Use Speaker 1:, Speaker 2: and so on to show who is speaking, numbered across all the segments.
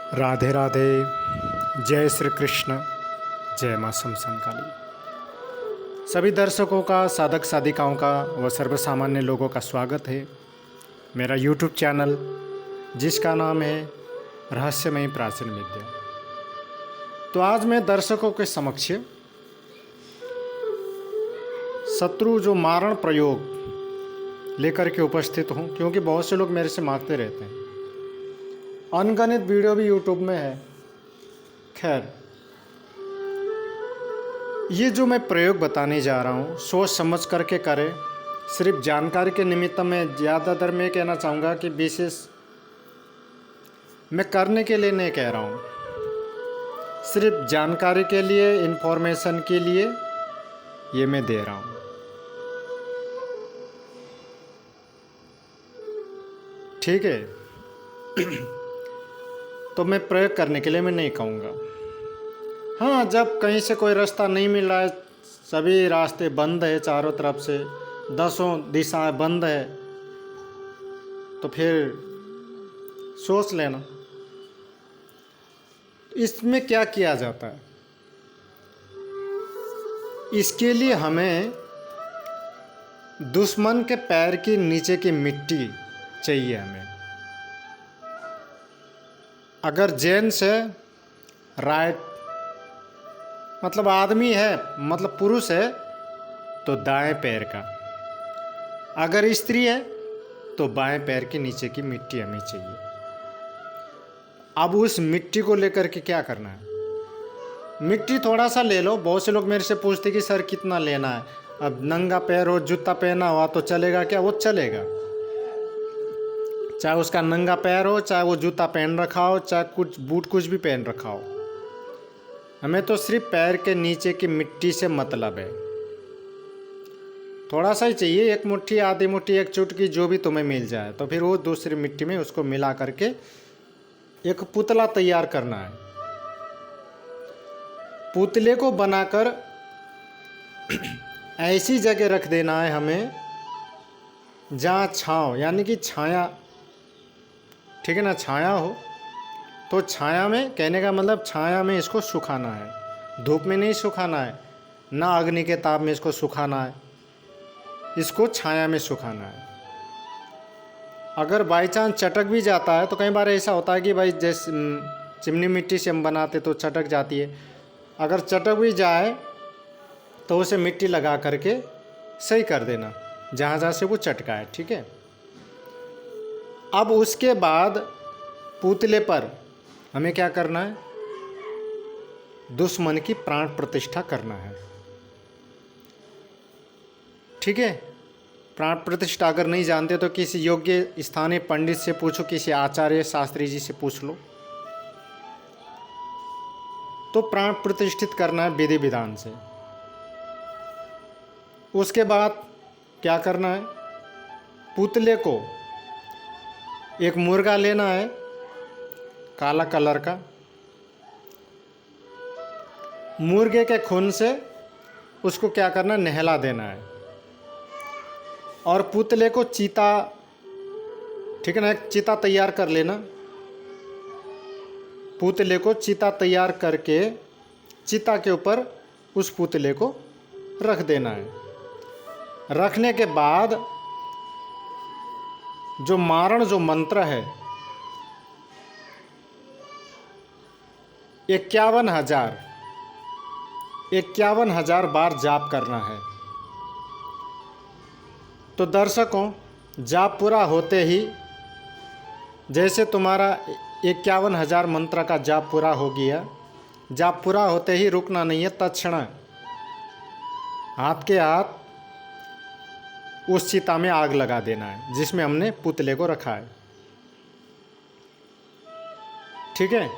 Speaker 1: राधे राधे। जय श्री कृष्ण। जय माँ शमशान काली। सभी दर्शकों का, साधक साधिकाओं का व सर्वसामान्य लोगों का स्वागत है मेरा YouTube चैनल जिसका नाम है रहस्यमयी प्राचीन विद्या। तो आज मैं दर्शकों के समक्ष शत्रु जो मारण प्रयोग लेकर के उपस्थित हूँ, क्योंकि बहुत से लोग मेरे से मांगते रहते हैं। अनगिनत वीडियो भी YouTube में है। खैर, ये जो मैं प्रयोग बताने जा रहा हूँ सोच समझ करके करें। सिर्फ जानकारी के निमित्त में ज़्यादातर मैं कहना चाहूँगा कि विशेष मैं करने के लिए नहीं कह रहा हूँ, सिर्फ जानकारी के लिए, इन्फॉर्मेशन के लिए ये मैं दे रहा हूँ। ठीक है। तो मैं प्रयोग करने के लिए मैं नहीं कहूँगा। हाँ, जब कहीं से कोई रास्ता नहीं मिल रहा है, सभी रास्ते बंद है, चारों तरफ से 10 दिशाएं बंद है, तो फिर सोच लेना इसमें क्या किया जाता है। इसके लिए हमें दुश्मन के पैर के नीचे की मिट्टी चाहिए हमें। अगर जेंट्स है, राइट मतलब आदमी है, मतलब पुरुष है, तो दाएं पैर का। अगर स्त्री है तो बाएं पैर के नीचे की मिट्टी हमें चाहिए। अब उस मिट्टी को लेकर के क्या करना है, मिट्टी थोड़ा सा ले लो। बहुत से लोग मेरे से पूछते कि सर कितना लेना है। अब नंगा पैर हो, जूता पहना हुआ तो चलेगा क्या? वो चलेगा, चाहे उसका नंगा पैर हो, चाहे वो जूता पहन रखा हो, चाहे कुछ बूट कुछ भी पहन रखा हो। हमें तो सिर्फ पैर के नीचे की मिट्टी से मतलब है। थोड़ा सा ही चाहिए, एक मुट्ठी, आधी मुट्ठी, एक चुटकी, जो भी तुम्हें मिल जाए। तो फिर वो दूसरी मिट्टी में उसको मिला करके एक पुतला तैयार करना है। पुतले को बनाकर ऐसी जगह रख देना है हमें जहाँ छाँव, यानी कि छाया, ठीक है ना, छाया हो। तो छाया में, कहने का मतलब छाया में इसको सुखाना है, धूप में नहीं सुखाना है, ना अग्नि के ताप में इसको सुखाना है, इसको छाया में सुखाना है। अगर बाई चांस चटक भी जाता है तो कई बार ऐसा होता है कि भाई जैसे चिमनी मिट्टी से हम बनाते तो चटक जाती है। अगर चटक भी जाए तो उसे मिट्टी लगा करके सही कर देना जहाँ जहाँ से वो चटका है। ठीक है। अब उसके बाद पुतले पर हमें क्या करना है, दुश्मन की प्राण प्रतिष्ठा करना है। ठीक है। प्राण प्रतिष्ठा अगर नहीं जानते तो किसी योग्य स्थानीय पंडित से पूछो, किसी आचार्य शास्त्री जी से पूछ लो। तो प्राण प्रतिष्ठित करना है विधि विधान से। उसके बाद क्या करना है, पुतले को एक मुर्गा लेना है काला कलर का। मुर्गे के खून से उसको क्या करना, नहला देना है। और पुतले को चीता, ठीक है ना, एक चीता तैयार कर लेना। पुतले को चीता तैयार करके चीता के ऊपर उस पुतले को रख देना है। रखने के बाद जो मारण जो मंत्र है 51,000 बार जाप करना है। तो दर्शकों, जाप पूरा होते ही, जैसे तुम्हारा 51,000 मंत्र का जाप पूरा हो गया, जाप पूरा होते ही रुकना नहीं है, तत्क्षण हाथ के हाथ उस चिता में आग लगा देना है जिसमें हमने पुतले को रखा है। ठीक है।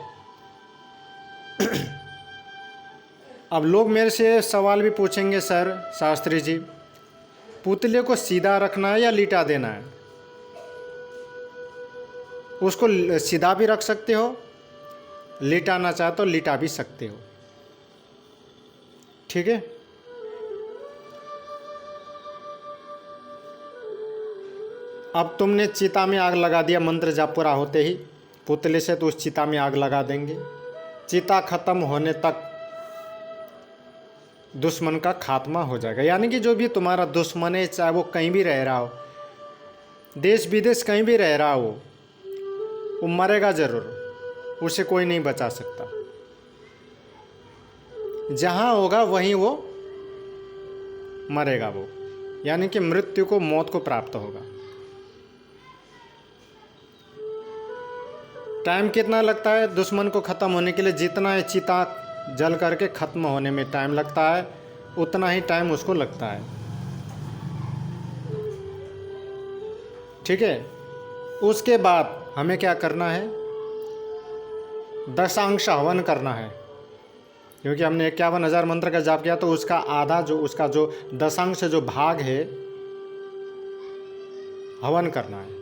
Speaker 1: अब लोग मेरे से सवाल भी पूछेंगे, सर शास्त्री जी पुतले को सीधा रखना है या लिटा देना है? उसको सीधा भी रख सकते हो, लिटाना चाहे तो लिटा भी सकते हो। ठीक है। अब तुमने चिता में आग लगा दिया मंत्र जाप पूरा होते ही, पुतले से तो उस चिता में आग लगा देंगे। चिता खत्म होने तक दुश्मन का खात्मा हो जाएगा। यानी कि जो भी तुम्हारा दुश्मन है, चाहे वो कहीं भी रह रहा हो, देश विदेश कहीं भी रह रहा हो, वो मरेगा जरूर, उसे कोई नहीं बचा सकता। जहाँ होगा वहीं वो मरेगा वो, यानी कि मृत्यु को, मौत को प्राप्त होगा। टाइम कितना लगता है दुश्मन को ख़त्म होने के लिए? जितना है चिता जल करके ख़त्म होने में टाइम लगता है, उतना ही टाइम उसको लगता है। ठीक है। उसके बाद हमें क्या करना है? दशांश हवन करना है, क्योंकि हमने 51,000 मंत्र का जाप किया, तो उसका आधा जो, उसका जो दशांश जो भाग है, हवन करना है।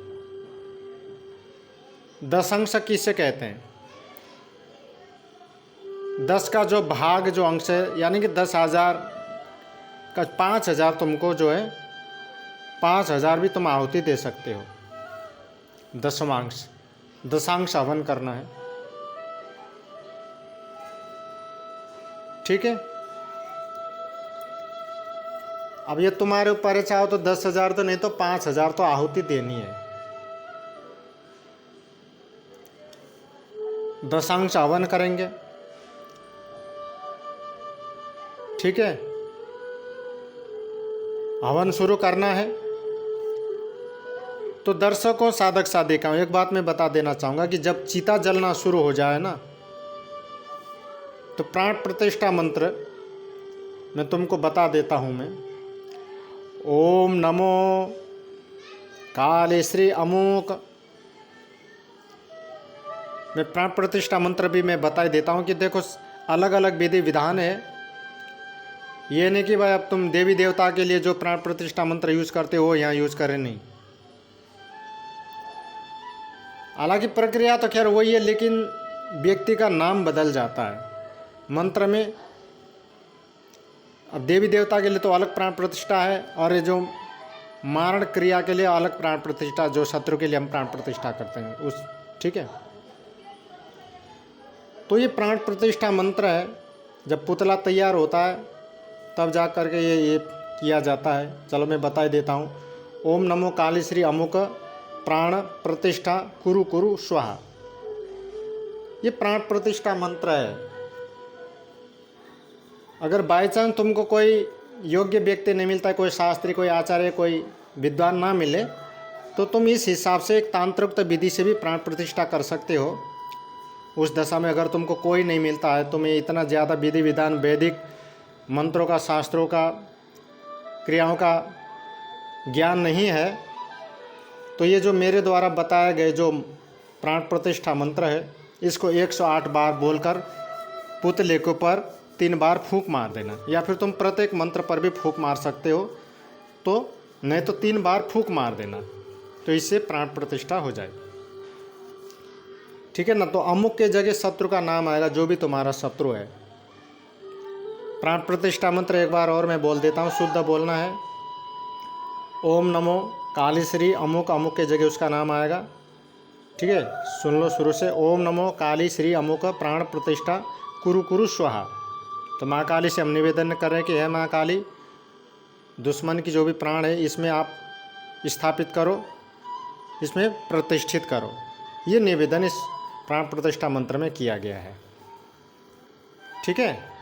Speaker 1: दशांश किसे कहते हैं? 10 का जो भाग, जो अंश है, यानी कि 10,000 का 5,000 तुमको जो है, 5,000 भी तुम आहुति दे सकते हो। दशमांश, दशांश हवन करना है। ठीक है। अब ये तुम्हारे ऊपर है, चाहो तो 10,000 तो नहीं तो 5,000 तो आहुति देनी है। दशांश हवन करेंगे। ठीक है। हवन शुरू करना है। तो दर्शकों, साधक साधिकाओं, एक बात मैं बता देना चाहूँगा कि जब चिता जलना शुरू हो जाए ना, तो प्राण प्रतिष्ठा मंत्र मैं तुमको बता देता हूँ। मैं ओम नमो काले श्री अमुक, मैं प्राण प्रतिष्ठा मंत्र भी मैं बता देता हूँ कि देखो अलग अलग विधि विधान है। ये नहीं कि भाई अब तुम देवी देवता के लिए जो प्राण प्रतिष्ठा मंत्र यूज करते हो यहाँ यूज करें, नहीं। हालांकि प्रक्रिया तो खैर वही है, लेकिन व्यक्ति का नाम बदल जाता है मंत्र में। अब देवी देवता के लिए तो अलग प्राण प्रतिष्ठा है, और ये जो मारण क्रिया के लिए अलग प्राण प्रतिष्ठा, जो शत्रु के लिए हम प्राण प्रतिष्ठा करते हैं उस। ठीक है। तो ये प्राण प्रतिष्ठा मंत्र है, जब पुतला तैयार होता है तब जा कर के ये किया जाता है। चलो मैं बता देता हूँ। ओम नमो काली श्री अमुक प्राण प्रतिष्ठा कुरु कुरु स्वाहा, ये प्राण प्रतिष्ठा मंत्र है। अगर बाई चांस तुमको कोई योग्य व्यक्ति नहीं मिलता है, कोई शास्त्री, कोई आचार्य, कोई विद्वान ना मिले, तो तुम इस हिसाब से एक तांत्रिक विधि से भी प्राण प्रतिष्ठा कर सकते हो। उस दशा में अगर तुमको कोई नहीं मिलता है, तुम्हें इतना ज़्यादा विधि विधान, वैदिक मंत्रों का, शास्त्रों का, क्रियाओं का ज्ञान नहीं है, तो ये जो मेरे द्वारा बताए गए जो प्राण प्रतिष्ठा मंत्र है, इसको 108 बार बोलकर पुतले के ऊपर 3 बार फूंक मार देना, या फिर तुम प्रत्येक मंत्र पर भी फूंक मार सकते हो, तो नहीं तो 3 बार फूंक मार देना, तो इससे प्राण प्रतिष्ठा हो जाए। ठीक है ना। तो अमुक के जगह शत्रु का नाम आएगा, जो भी तुम्हारा शत्रु है। प्राण प्रतिष्ठा मंत्र एक बार और मैं बोल देता हूँ, शुद्ध बोलना है। ओम नमो काली श्री अमुक, अमुक के जगह उसका नाम आएगा। ठीक है, सुन लो शुरू से। ओम नमो काली श्री अमुक प्राण प्रतिष्ठा कुरु कुरु स्वाहा। तो माँ काली से हम निवेदन कर रहे हैं कि हे माँ काली, दुश्मन की जो भी प्राण है इसमें आप स्थापित करो, इसमें प्रतिष्ठित करो। ये निवेदन इस प्राण प्रतिष्ठा मंत्र में किया गया है। ठीक है।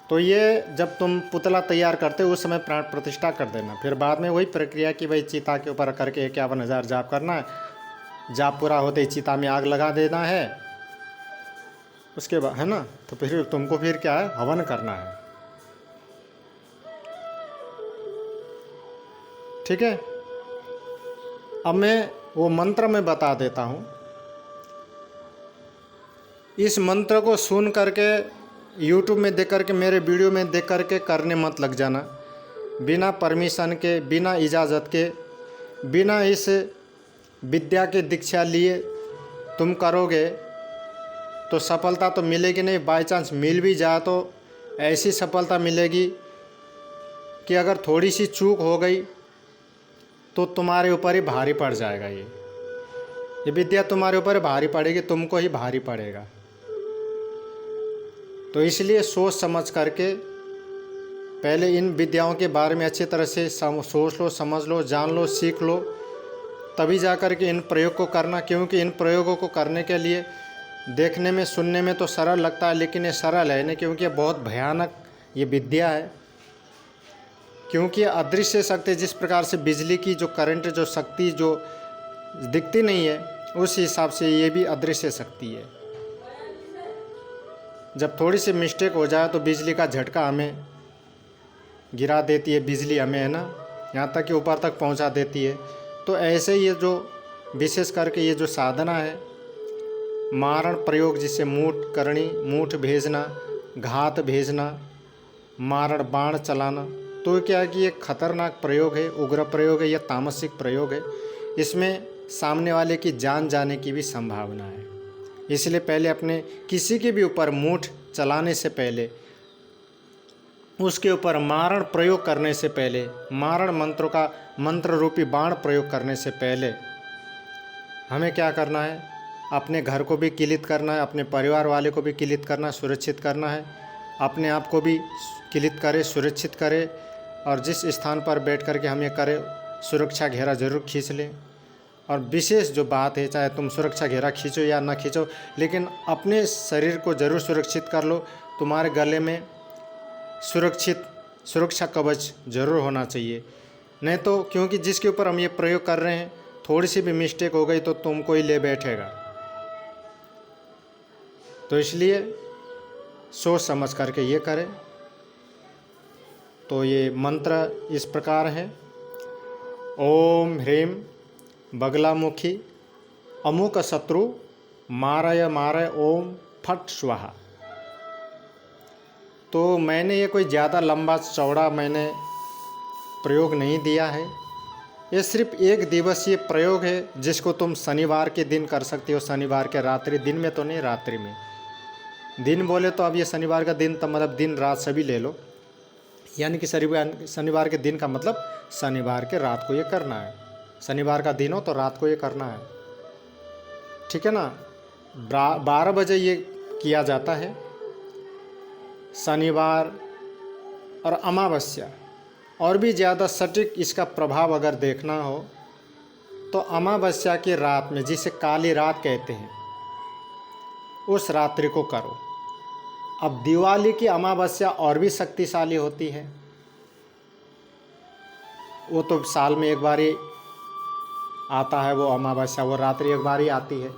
Speaker 1: तो ये जब तुम पुतला तैयार करते हो उस समय प्राण प्रतिष्ठा कर देना। फिर बाद में वही प्रक्रिया कि भाई चिता के ऊपर करके 51,000 जाप करना है, जाप पूरा होते ही चिता में आग लगा देना है, उसके बाद है ना, तो फिर तुमको फिर क्या है, हवन करना है। ठीक है। अब मैं वो मंत्र में बता देता हूँ। इस मंत्र को सुन करके YouTube में देख करके, मेरे वीडियो में देख करके करने मत लग जाना। बिना परमिशन के, बिना इजाज़त के, बिना इस विद्या के दीक्षा लिए तुम करोगे तो सफलता तो मिलेगी नहीं। बाई चांस मिल भी जाए तो ऐसी सफलता मिलेगी कि अगर थोड़ी सी चूक हो गई तो तुम्हारे ऊपर ही भारी पड़ जाएगा ये। ये विद्या तुम्हारे ऊपर भारी पड़ेगी, तुमको ही भारी पड़ेगा। तो इसलिए सोच समझ करके पहले इन विद्याओं के बारे में अच्छी तरह से सोच लो, समझ लो, जान लो, सीख लो, तभी जा कर के इन प्रयोग को करना। क्योंकि इन प्रयोगों को करने के लिए देखने में, सुनने में तो सरल लगता है, लेकिन ये सरल है नहीं, क्योंकि ये बहुत भयानक ये विद्या है। क्योंकि ये अदृश्य शक्ति, जिस प्रकार से बिजली की जो करंट, जो शक्ति जो दिखती नहीं है, उस हिसाब से ये भी अदृश्य शक्ति है। जब थोड़ी सी मिस्टेक हो जाए तो बिजली का झटका हमें गिरा देती है, बिजली हमें, है ना, यहाँ तक कि ऊपर तक पहुँचा देती है। तो ऐसे ये जो विशेष करके ये जो साधना है, मारण प्रयोग, जिससे मूठ करनी, मूठ भेजना, घात भेजना, मारण बाण चलाना, तो क्या है कि ये खतरनाक प्रयोग है, उग्र प्रयोग है, यह तामसिक प्रयोग है। इसमें सामने वाले की जान जाने की भी संभावना है। इसलिए पहले अपने किसी के भी ऊपर मूठ चलाने से पहले, उसके ऊपर मारण प्रयोग करने से पहले, मारण मंत्रों का मंत्र रूपी बाण प्रयोग करने से पहले हमें क्या करना है? अपने घर को भी किलित करना है, अपने परिवार वाले को भी किलित करना, सुरक्षित करना है, अपने आप को भी किलित करे, सुरक्षित करे, और जिस स्थान पर बैठ कर के हम ये करें, सुरक्षा घेरा जरूर खींच लें। और विशेष जो बात है, चाहे तुम सुरक्षा घेरा खींचो या ना खींचो, लेकिन अपने शरीर को जरूर सुरक्षित कर लो। तुम्हारे गले में सुरक्षा कवच जरूर होना चाहिए। नहीं तो, क्योंकि जिसके ऊपर हम ये प्रयोग कर रहे हैं, थोड़ी सी भी मिस्टेक हो गई तो तुमको ही ले बैठेगा। तो इसलिए सोच समझ करके ये करें। तो ये मंत्र इस प्रकार है: ओम ह्रीम बगलामुखी अमुक शत्रु मारय मारय ओम फट स्वाहा। तो मैंने ये कोई ज़्यादा लंबा चौड़ा मैंने प्रयोग नहीं दिया है। ये सिर्फ एक दिवसीय प्रयोग है, जिसको तुम शनिवार के दिन कर सकते हो। शनिवार के रात्रि, दिन में तो नहीं, रात्रि में। दिन बोले तो अब ये शनिवार का दिन, तो मतलब दिन रात सभी ले लो, यानी कि शनिवार के दिन का मतलब शनिवार के रात को ये करना है। शनिवार का दिन हो तो रात को ये करना है, ठीक है ना। 12 बजे ये किया जाता है। शनिवार और अमावस्या, और भी ज़्यादा सटीक इसका प्रभाव अगर देखना हो तो अमावस्या की रात में, जिसे काली रात कहते हैं, उस रात्रि को करो। अब दिवाली की अमावस्या और भी शक्तिशाली होती है, वो तो साल में एक बार ही आता है, वो अमावस्या, वो रात्रि एक बार ही आती है,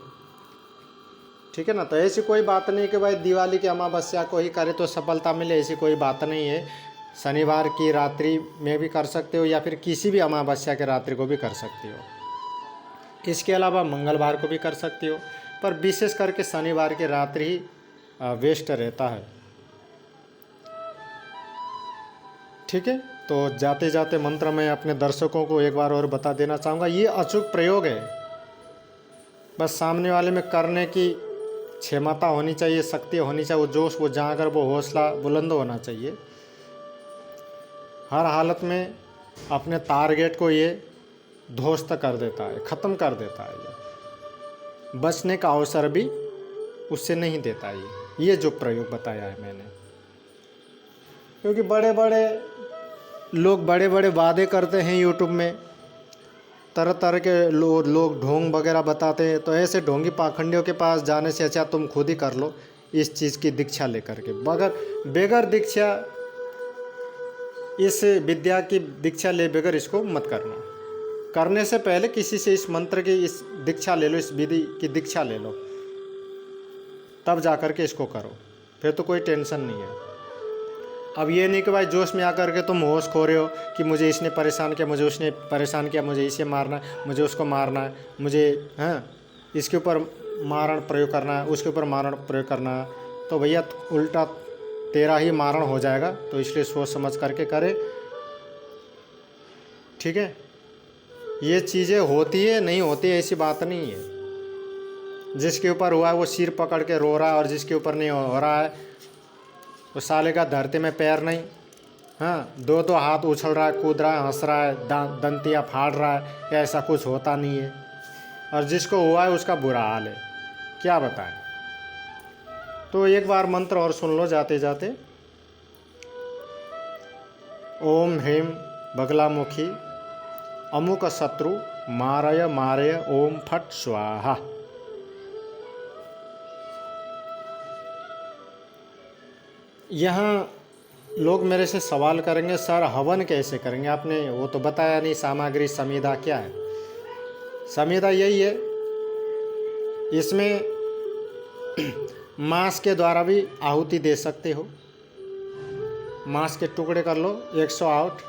Speaker 1: ठीक है ना। तो ऐसी कोई बात नहीं कि भाई दिवाली की अमावस्या को ही करे तो सफलता मिले, ऐसी कोई बात नहीं है। शनिवार की रात्रि में भी कर सकते हो, या फिर किसी भी अमावस्या के रात्रि को भी कर सकते हो। इसके अलावा मंगलवार को भी कर सकते हो, पर विशेष करके शनिवार की रात्रि ही बेस्ट रहता है, ठीक है। तो जाते जाते मंत्र में अपने दर्शकों को एक बार और बता देना चाहूँगा, ये अचूक प्रयोग है। बस सामने वाले में करने की क्षमता होनी चाहिए, शक्ति होनी चाहिए, वो जोश, वो जागर, वो हौसला बुलंद होना चाहिए। हर हालत में अपने टारगेट को ये ध्वस्त कर देता है, ख़त्म कर देता है। ये बचने का अवसर भी उससे नहीं देता ये जो प्रयोग बताया है मैंने। क्योंकि बड़े बड़े लोग बड़े बड़े वादे करते हैं यूट्यूब में, तरह तरह के लोग ढोंग वगैरह बताते हैं। तो ऐसे ढोंगी पाखंडियों के पास जाने से अच्छा तुम खुद ही कर लो इस चीज़ की दीक्षा लेकर के। बगैर दीक्षा, इस विद्या की दीक्षा ले बगैर इसको मत करना। करने से पहले किसी से इस मंत्र की इस दीक्षा ले लो, इस विधि की दीक्षा ले लो, तब जा कर के इसको करो, फिर तो कोई टेंशन नहीं है। अब ये नहीं कि भाई जोश में आकर के तुम होश खो रहे हो कि मुझे इसने परेशान किया, मुझे उसने परेशान किया, मुझे इसे मारना है, मुझे उसको मारना है, मुझे इसके ऊपर मारण प्रयोग करना है, उसके ऊपर मारण प्रयोग करना है। तो भैया उल्टा तेरा ही मारण हो जाएगा। तो इसलिए सोच समझ करके करे, ठीक है। ये चीज़ें होती है, नहीं होती है, ऐसी बात नहीं है। जिसके ऊपर हुआ है वो सिर पकड़ के रो रहा है, और जिसके ऊपर नहीं हो रहा है वो साले का धरती में पैर नहीं, दो हाथ उछल रहा है, कूद रहा है, हंस रहा है, दंतियाँ फाड़ रहा है, ऐसा कुछ होता नहीं है। और जिसको हुआ है उसका बुरा हाल है, क्या बताएं। तो एक बार मंत्र और सुन लो जाते जाते। ओम ह्रीम बगलामुखी अमुक शत्रु मारय मारय ओम फट स्वाहा। यहाँ लोग मेरे से सवाल करेंगे, सर हवन कैसे करेंगे, आपने वो तो बताया नहीं, सामग्री समीधा क्या है। समीधा यही है, इसमें मांस के द्वारा भी आहुति दे सकते हो। मांस के टुकड़े कर लो 108,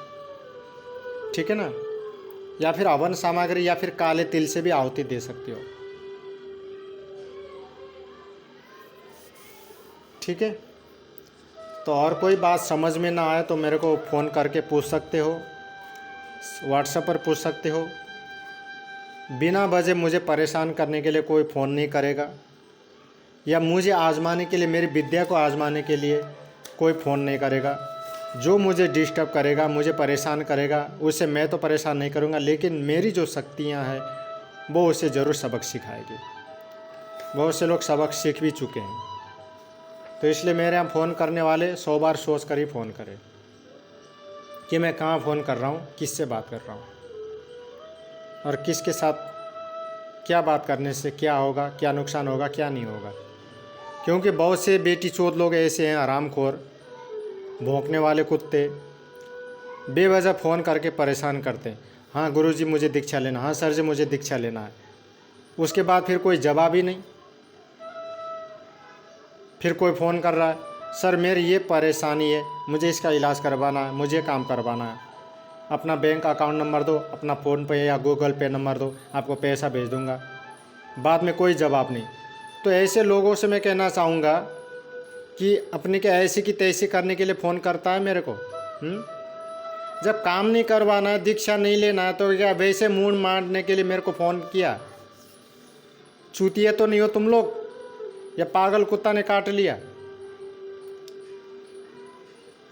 Speaker 1: ठीक है ना, या फिर हवन सामग्री या फिर काले तिल से भी आहुति दे सकते हो, ठीक है। तो और कोई बात समझ में ना आए तो मेरे को फ़ोन करके पूछ सकते हो, व्हाट्सएप पर पूछ सकते हो। बिना वजह मुझे परेशान करने के लिए कोई फ़ोन नहीं करेगा, या मुझे आजमाने के लिए, मेरी विद्या को आजमाने के लिए कोई फ़ोन नहीं करेगा। जो मुझे डिस्टर्ब करेगा, मुझे परेशान करेगा, उससे मैं तो परेशान नहीं करूँगा, लेकिन मेरी जो शक्तियाँ हैं वो उसे ज़रूर सबक सिखाएगी। बहुत से लोग सबक सीख भी चुके हैं। तो इसलिए मेरे यहाँ फ़ोन करने वाले 100 बार सोच कर ही फ़ोन करें कि मैं कहाँ फ़ोन कर रहा हूँ, किससे बात कर रहा हूँ, और किसके साथ क्या बात करने से क्या होगा, क्या नुकसान होगा, क्या नहीं होगा। क्योंकि बहुत से बेटी चोद लोग ऐसे हैं, हरामखोर, भौंकने वाले कुत्ते, बेवजह फ़ोन करके परेशान करते हैं। हाँ गुरुजी मुझे दीक्षा लेना, हाँ सर जी मुझे दीक्षा लेना है। उसके बाद फिर कोई जवाब ही नहीं। फिर कोई फ़ोन कर रहा है, सर मेरी ये परेशानी है, मुझे इसका इलाज करवाना है, मुझे काम करवाना है, अपना बैंक अकाउंट नंबर दो, अपना फ़ोन पे या गूगल पे नंबर दो, आपको पैसा भेज दूंगा। बाद में कोई जवाब नहीं। तो ऐसे लोगों से मैं कहना चाहूँगा कि अपनी क्या ऐसी की तैसी करने के लिए फ़ोन करता है मेरे को। जब काम नहीं करवाना है, दीक्षा नहीं लेना है, तो क्या वैसे मूड मारने के लिए मेरे को फ़ोन किया? चूतिया तो नहीं हो तुम लोग, या पागल कुत्ता ने काट लिया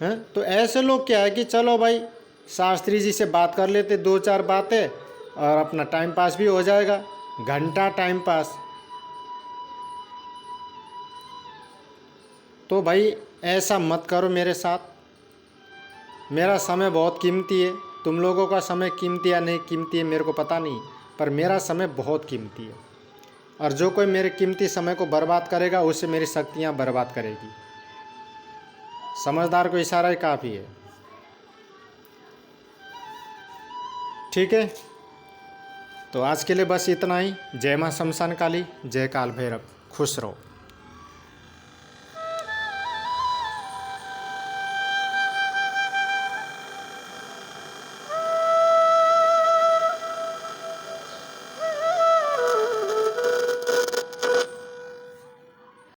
Speaker 1: हैं? तो ऐसे लोग क्या है कि चलो भाई शास्त्री जी से बात कर लेते, 2-4 बातें, और अपना टाइम पास भी हो जाएगा, घंटा टाइम पास। तो भाई ऐसा मत करो मेरे साथ। मेरा समय बहुत कीमती है, तुम लोगों का समय कीमती या नहीं कीमती है मेरे को पता नहीं, पर मेरा समय बहुत कीमती है। और जो कोई मेरे कीमती समय को बर्बाद करेगा उससे मेरी शक्तियाँ बर्बाद करेगी। समझदार को इशारा ही काफ़ी है, ठीक है। तो आज के लिए बस इतना ही। जय मां शमशान काली, जय काल भैरव, खुश रहो।